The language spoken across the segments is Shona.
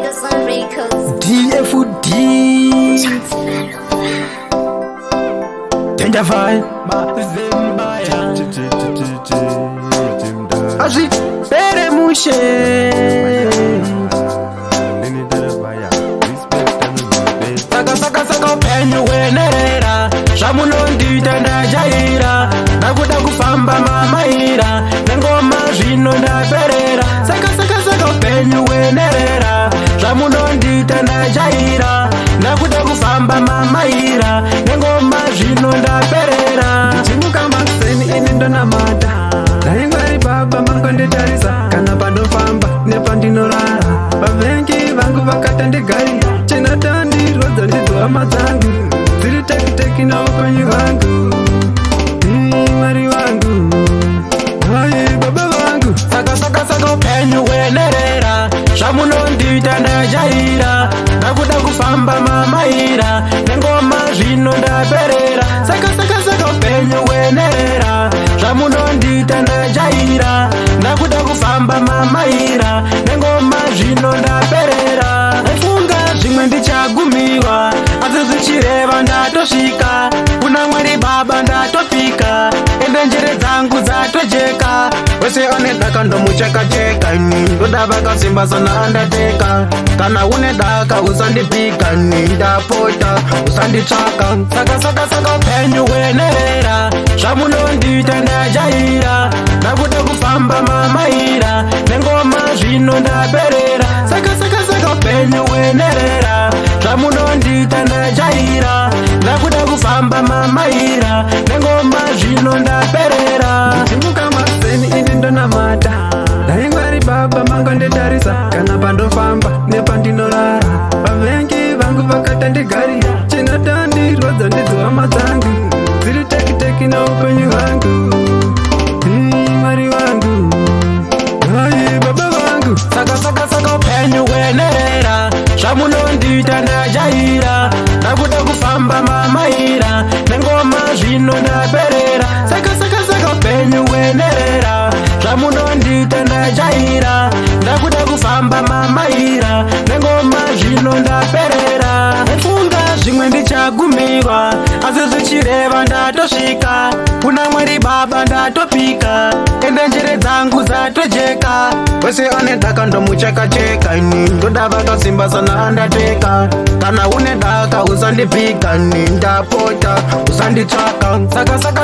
DFD Tender Vibe Azvipere mushe Saka upenyu hwenerera zvamunondita ndajaira nakuda kufamba mamaira nengoma zvino ndaperera saka upenyu hwenerera zvamunondita ndajaira nakuda kufamba mamaira nengoma zvino ndaperera ndichimuka makuseni ini ndonamata dai Mwari Baba mangonditarisa kana pandofamba nepandinorara vavengi vangu vakatandigarira chinotandirwadza ndidzo hama dzangu dziri tekiteki naupenyu hwangu Mwari wangu hai baba vangu saka upenyu hwenerera zvamunondita ndajaira nakuda kufamba mamaira nengoma zvino ndaperera saka upenyu hwenerera zvamunondita ndajaira nakuda kufamba mamaira nengoma zvino ndaperera funga zvimwe ndichagumirwa asi zvichireva ndatosvika kuna Mwari Baba ndatopika ende njere dzangu dzatojeka wese ane daka ndomuchekacheka ndoda vakasimba sana andateka kana une daka usandipika ndapota usanditsvaka saka upenyu hwenerera zvamunondita ndajaira nakuda kufamba mamaira nengoma zvino ndaperera saka upenyu hwenerera zvamunondita ndajaira nakuda kufamba mamaira nengoma zvino ndaperera ndichimuka makuseni ini ndonamata dai Mwari Baba mangonditarisa kana pandofamba nepandinorara vavengi vangu vakatandigarira chinotandirwadza ndidzo hama dzangu dziri tekiteki naupenyu hwangu Mwari wangu hai baba vangu saka upenyu hwenerera zvamunondita ndajaira nakuda kufamba mamaira nengoma zvino ndaperera saka upenyu hwenerera zvamunondita ndajaira nakuda kufamba mamaira nengoma zvino ndaperera funga zvimwe ndichagumirwa asi zvichireva ndatosvika kuna Mwari Baba ndatopika ende njere dzangu dzatojeka wese ane daka ndomuchekacheka ndoda vakasimba sana andateka kana une daka usandipika ndapota usanditsvaka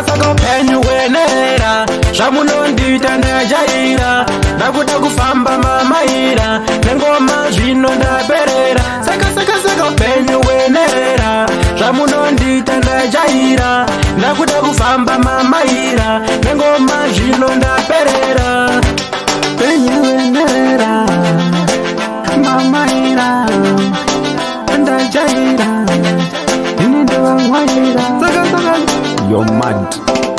saka upenyu hwenerera zvamunondita ndajaira nakuda kufamba mamaira nengoma zvino ndaperera saka upenyu hwenerera zvamunondita ndajaira nakuda kufamba mamaira nengoma zvino ndaperera upenyu hwenerera mamaira ndajaira ini ndovamwaira You're mad.